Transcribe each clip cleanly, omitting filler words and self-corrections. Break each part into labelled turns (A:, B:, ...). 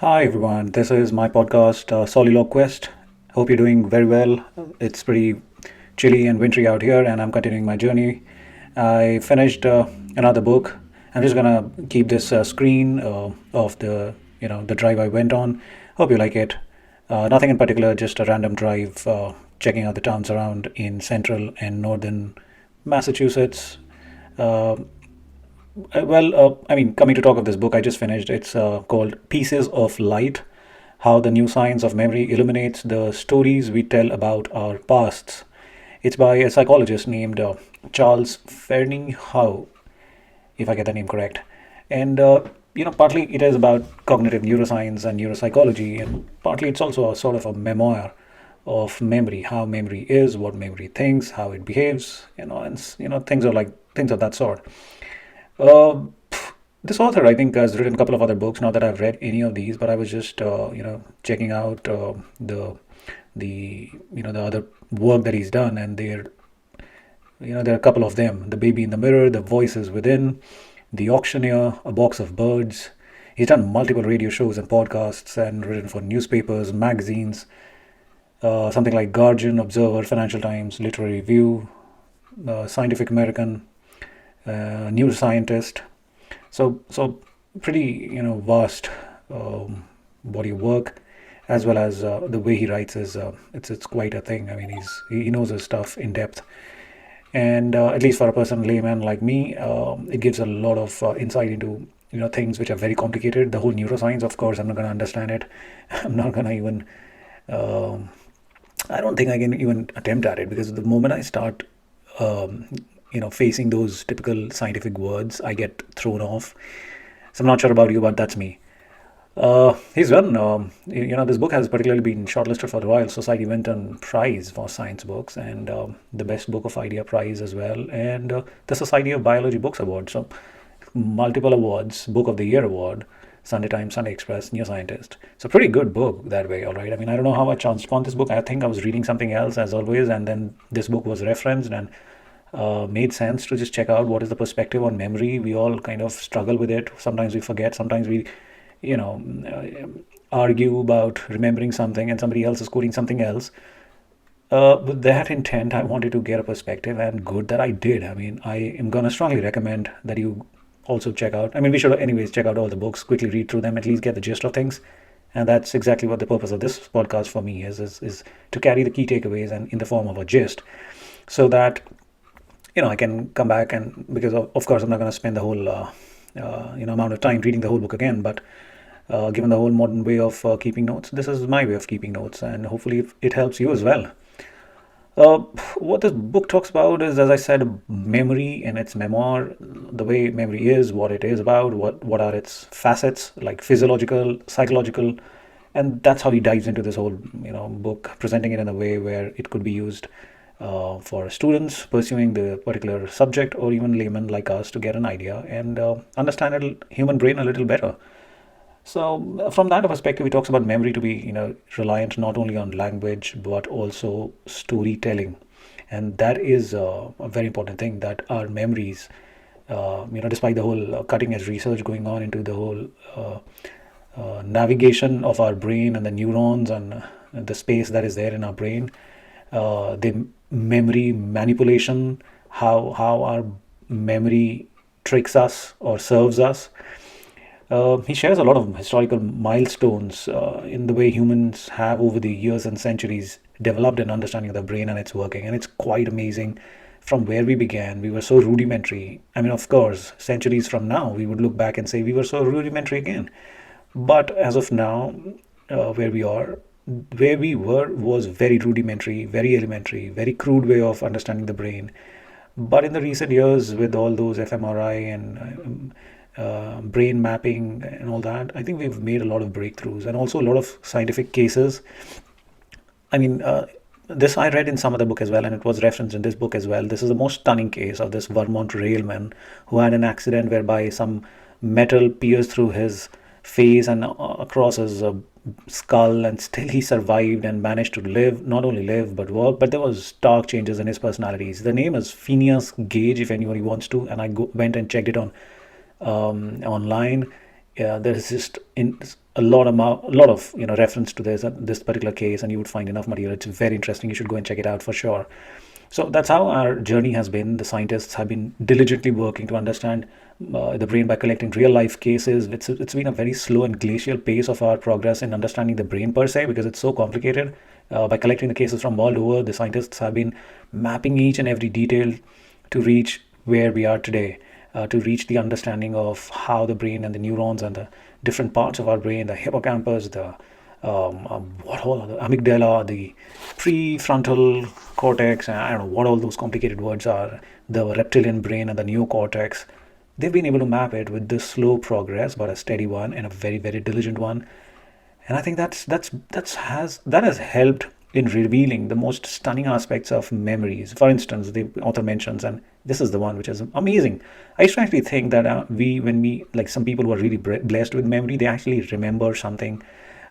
A: Hi everyone, this is my podcast, Soliloquist. Hope you're doing very well. It's pretty chilly and wintry out here, and I'm continuing my journey. I finished another book. I'm just gonna keep this screen of the drive I went on. Hope you like it. Nothing in particular, just a random drive, checking out the towns around in central and northern Massachusetts. Uh, coming to talk of this book I just finished, it's called Pieces of Light: How the New Science of Memory Illuminates the Stories We Tell About Our Pasts. It's by a psychologist named Charles Fernyhough, if I get the name correct. And, partly it is about cognitive neuroscience and neuropsychology, and partly it's also a sort of a memoir of memory, how memory is, what memory thinks, how it behaves, things of that sort. Uh, this author, I think, has written a couple of other books. Not that I've read any of these, but I was just, checking out the other work that he's done, and there are a couple of them: The Baby in the Mirror, The Voices Within, The Auctioneer, A Box of Birds. He's done multiple radio shows and podcasts, and written for newspapers, magazines, something like Guardian, Observer, Financial Times, Literary Review, Scientific American, neuroscientist. So pretty vast body of work, as well as the way he writes is it's quite a thing. I mean, he knows his stuff in depth, and at least for a person layman like me, it gives a lot of insight into things which are very complicated. The whole neuroscience, of course, I'm not going to understand it. I'm not going to even. Um I don't think I can even attempt at it, because the moment I start um, facing those typical scientific words, I get thrown off. So I'm not sure about you, but that's me. He's won, this book has particularly been shortlisted for the Royal Society Vinton Prize for Science Books, and the Best Book of Idea Prize as well, and the Society of Biology Books Award. So multiple awards, Book of the Year Award, Sunday Times, Sunday Express, New Scientist. So pretty good book that way, all right. I mean, I don't know how I chanced upon this book. I think I was reading something else as always, and then this book was referenced, and made sense to just check out what is the perspective on memory. We all kind of struggle with it. Sometimes we forget. Sometimes we, you know, argue about remembering something, and somebody else is quoting something else. With that intent, I wanted to get a perspective, and good that I did. I mean, I am gonna strongly recommend that you also check out. I mean, we should anyways check out all the books, quickly read through them, at least get the gist of things. And that's exactly what the purpose of this podcast for me is to carry the key takeaways and in the form of a gist, so that I can come back, and because of course I'm not going to spend the whole amount of time reading the whole book again, but given the whole modern way of keeping notes, this is my way of keeping notes, and hopefully it helps you as well. uh, what this book talks about is, as I said, memory and its memoir, the way memory is, what it is about, what are its facets, like physiological, psychological, and that's how he dives into this whole book, presenting it in a way where it could be used for students pursuing the particular subject, or even laymen like us to get an idea and understand human brain a little better. So, from that perspective, he talks about memory to be, reliant not only on language but also storytelling, and that is a very important thing. That our memories, despite the whole cutting edge research going on into the whole navigation of our brain and the neurons and the space that is there in our brain, the memory manipulation, how our memory tricks us or serves us. He shares a lot of historical milestones in the way humans have, over the years and centuries, developed an understanding of the brain and its working. And it's quite amazing. From where we began, we were so rudimentary. I mean, of course, centuries from now, we would look back and say we were so rudimentary again. But as of now, where we are, where we were was very rudimentary, very elementary, very crude way of understanding the brain. But in the recent years, with all those fMRI and brain mapping and all that, I think we've made a lot of breakthroughs, and also a lot of scientific cases. I mean, this I read in some other book as well, and it was referenced in this book as well. This is the most stunning case of this Vermont railman who had an accident whereby some metal pierced through his face and across his skull, and still he survived and managed to live, not only live but work. But there was stark changes in his personalities. The name is Phineas Gage, if anybody wants to, and I went and checked it on online. there is just in a lot of reference to this particular case, and you would find enough material. It's very interesting. You should go and check it out for sure. So that's how our journey has been. The scientists have been diligently working to understand the brain by collecting real life cases. It's been a very slow and glacial pace of our progress in understanding the brain per se, because it's so complicated. By collecting the cases from all over, the scientists have been mapping each and every detail to reach where we are today, to reach the understanding of how the brain and the neurons and the different parts of our brain, the hippocampus, the what all the amygdala, the prefrontal cortex, and I don't know what all those complicated words are, the reptilian brain and the neocortex. They've been able to map it with this slow progress, but a steady one and a very, very diligent one. And I think that has helped in revealing the most stunning aspects of memories. For instance, the author mentions, and this is the one which is amazing. I used to actually think that when we, like some people who are really blessed with memory, they actually remember something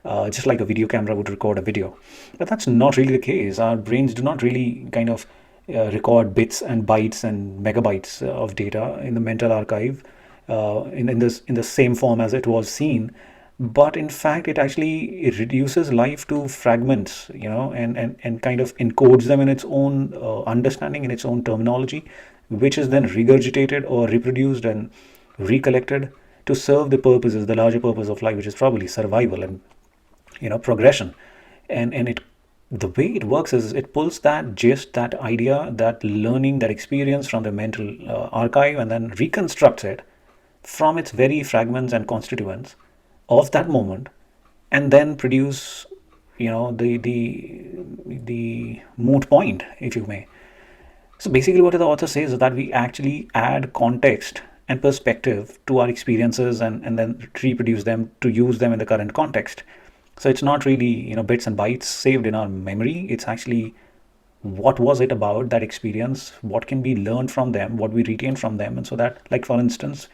A: just like a video camera would record a video. But that's not really the case. Our brains do not really kind of record bits and bytes and megabytes of data in the mental archive in the same form as it was seen. But in fact, it reduces life to fragments, and kind of encodes them in its own understanding, in its own terminology, which is then regurgitated or reproduced and recollected to serve the larger purpose of life, which is probably survival and progression. And the way it works is it pulls that gist, that idea, that learning, that experience from the mental archive, and then reconstructs it from its very fragments and constituents of that moment, and then produce the moot point, if you may. So basically what the author says is that we actually add context and perspective to our experiences, and then reproduce them to use them in the current context. So it's not really bits and bytes saved in our memory. It's actually, what was it about that experience, what can be learned from them, what we retain from them. And so that, like for instance,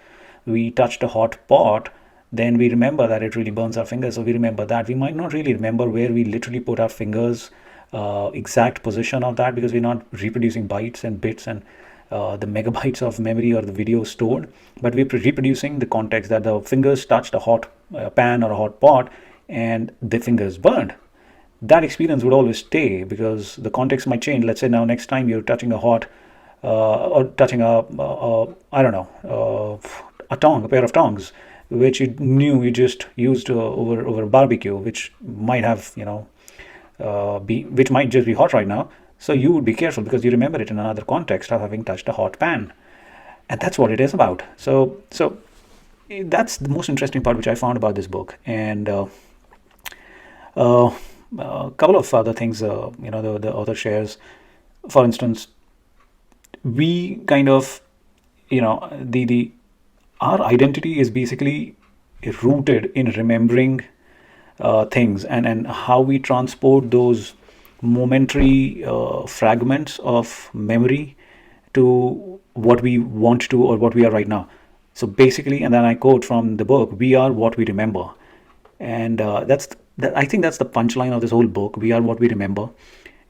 A: we touched a hot pot, then we remember that it really burns our fingers, so we remember that. We might not really remember where we literally put our fingers, exact position of that, because we're not reproducing bytes and bits and the megabytes of memory or the video stored, but we're reproducing the context that the fingers touched a hot pan or a hot pot and the fingers burned. That experience would always stay because the context might change. Let's say now next time you're touching a hot or touching I don't know, a pair of tongs, which you knew you just used over a barbecue, which might have which might just be hot right now. So you would be careful because you remember it in another context of having touched a hot pan, and that's what it is about. So that's the most interesting part which I found about this book. And a couple of other things the author shares. For instance, we kind of the our identity is basically rooted in remembering things, and how we transport those momentary fragments of memory to what we want to or what we are right now. So basically, and then I quote from the book, we are what we remember. And I think that's the punchline of this whole book. We are what we remember.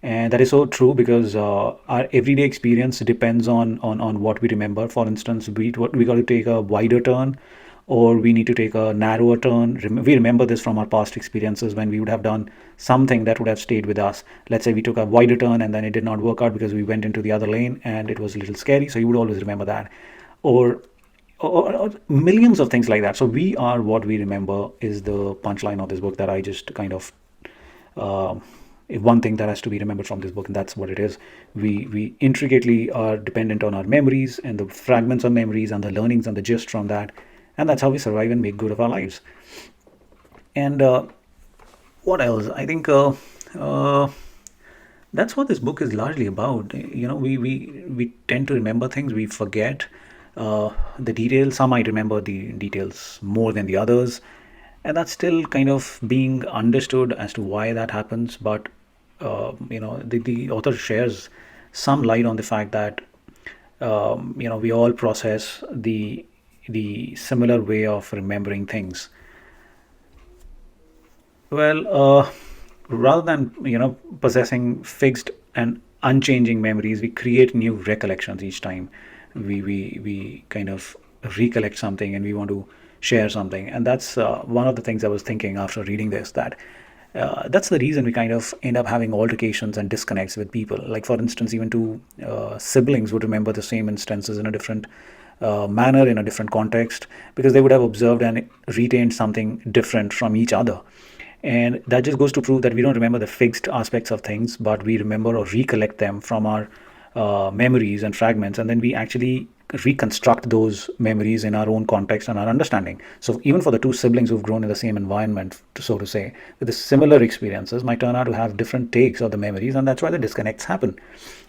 A: And that is so true because our everyday experience depends on what we remember. For instance, we got to take a wider turn, or we need to take a narrower turn. We remember this from our past experiences when we would have done something that would have stayed with us. Let's say we took a wider turn and then it did not work out because we went into the other lane and it was a little scary. So you would always remember that. Or millions of things like that. So we are what we remember is the punchline of this book that I just kind of one thing that has to be remembered from this book, and that's what it is. We intricately are dependent on our memories and the fragments of memories and the learnings and the gist from that, and that's how we survive and make good of our lives. And what else? I think that's what this book is largely about. We tend to remember things, we forget the details. Some might remember the details more than the others, and that's still kind of being understood as to why that happens. But the author shares some light on the fact that we all process the similar way of remembering things. Well, rather than possessing fixed and unchanging memories, we create new recollections each time we kind of recollect something, and we want to share something. And that's one of the things I was thinking after reading this, that that's the reason we kind of end up having altercations and disconnects with people. Like, for instance, even two siblings would remember the same instances in a different manner, in a different context, because they would have observed and retained something different from each other. And that just goes to prove that we don't remember the fixed aspects of things, but we remember or recollect them from our memories and fragments, and then we actually reconstruct those memories in our own context and our understanding. So even for the two siblings who've grown in the same environment, so to say, with the similar experiences, might turn out to have different takes of the memories, and that's why the disconnects happen.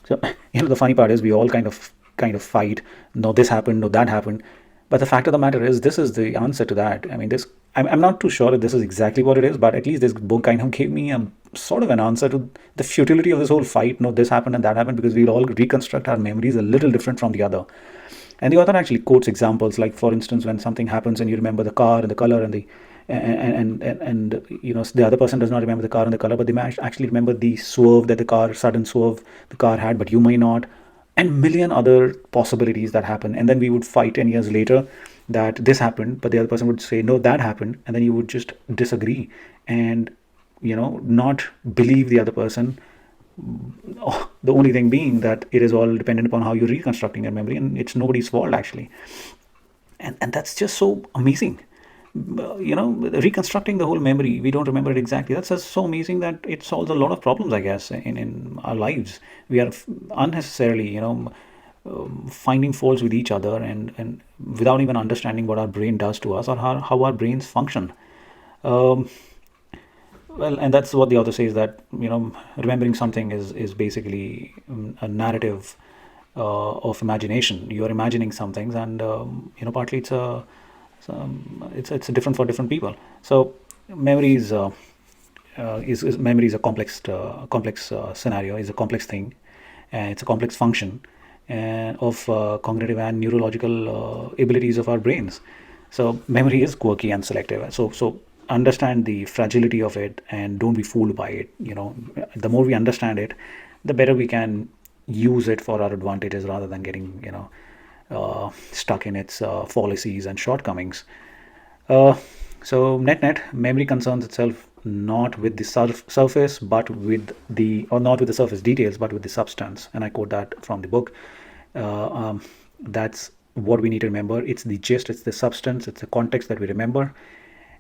A: So the funny part is we all kind of fight. No, this happened. No, that happened. But the fact of the matter is, this is the answer to that. I mean, this I'm not too sure if this is exactly what it is, but at least this book kind of gave me a sort of an answer to the futility of this whole fight. No, this happened and that happened, because we'll all reconstruct our memories a little different from the other. And the author actually quotes examples, like, for instance, when something happens and you remember the car and the color and the and the other person does not remember the car and the color, but they might actually remember the swerve that sudden swerve the car had, but you may not, and million other possibilities that happen. And then we would fight 10 years later that this happened, but the other person would say, no, that happened, and then you would just disagree and not believe the other person. The only thing being that it is all dependent upon how you're reconstructing your memory, and it's nobody's fault, actually. And that's just so amazing. Reconstructing the whole memory, we don't remember it exactly. That's just so amazing that it solves a lot of problems, I guess, in our lives. We are unnecessarily, finding faults with each other, and without even understanding what our brain does to us, or how our brains function. Um, well, and that's what the author says, that remembering something is basically a narrative of imagination. You are imagining some things, and partly it's different for different people. So memory is a complex scenario, is a complex thing, and it's a complex function of cognitive and neurological abilities of our brains. So memory is quirky and selective. So understand the fragility of it, and don't be fooled by it. The more we understand it, the better we can use it for our advantages, rather than getting stuck in its fallacies and shortcomings. So net memory concerns itself not with the surface, but with not with the surface details, but with the substance. And I quote that from the book. That's what we need to remember. It's the gist, it's the substance, it's the context that we remember,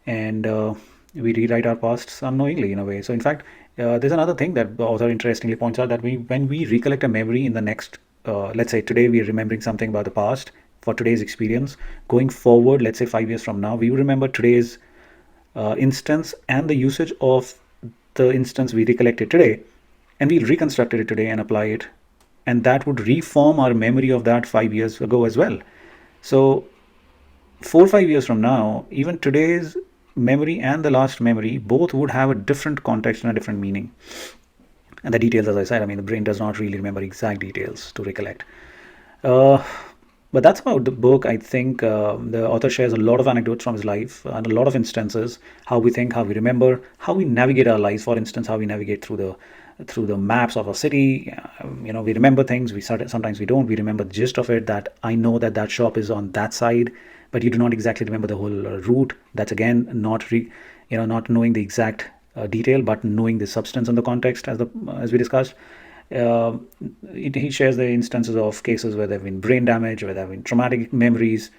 A: and we rewrite our pasts unknowingly, in a way. So in fact, there's another thing that the author interestingly points out, that when we recollect a memory in the next, let's say today we are remembering something about the past for today's experience, going forward, let's say 5 years from now, we will remember today's instance and the usage of the instance we recollected today, and we reconstructed it today and apply it, and that would reform our memory of that 5 years ago as well. So 4 or 5 years from now, even today's memory and the last memory both would have a different context and a different meaning. And the details, as I said, the brain does not really remember exact details to recollect. But that's about the book. I think the author shares a lot of anecdotes from his life and a lot of instances, how we think, how we remember, how we navigate our lives. For instance, how we navigate through the maps of a city. We remember things. Sometimes we don't. We remember the gist of it, that I know that shop is on that side, but you do not exactly remember the whole route. That's again not knowing the exact detail, but knowing the substance and the context, as we discussed. He shares the instances of cases where there have been brain damage, where there have been traumatic memories,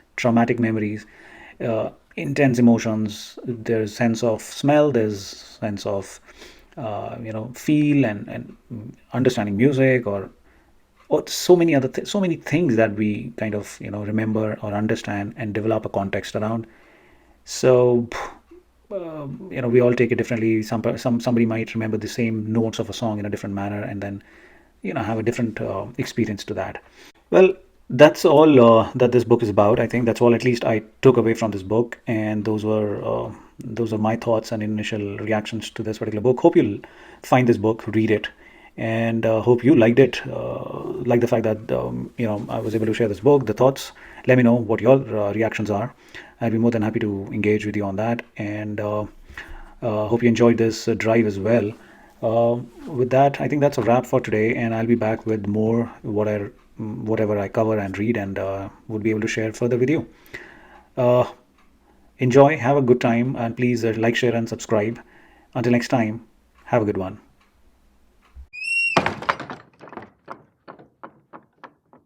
A: intense emotions. There's sense of smell, there's sense of feel, and understanding music, or so many things that we kind of remember or understand and develop a context around. So we all take it differently. Somebody might remember the same notes of a song in a different manner, and then have a different experience to that. Well, that's all that this book is about. I think that's all, at least, I took away from this book, and those are my thoughts and initial reactions to this particular book. Hope you'll find this book, read it, and hope you liked it. Like the fact that I was able to share this book, the thoughts. Let me know what your reactions are. I'd be more than happy to engage with you on that, and hope you enjoyed this drive as well. With that, I think that's a wrap for today, and I'll be back with more whatever I cover and read, and would be able to share further with you. Enjoy, have a good time, and please like, share, and subscribe. Until next time, have a good one.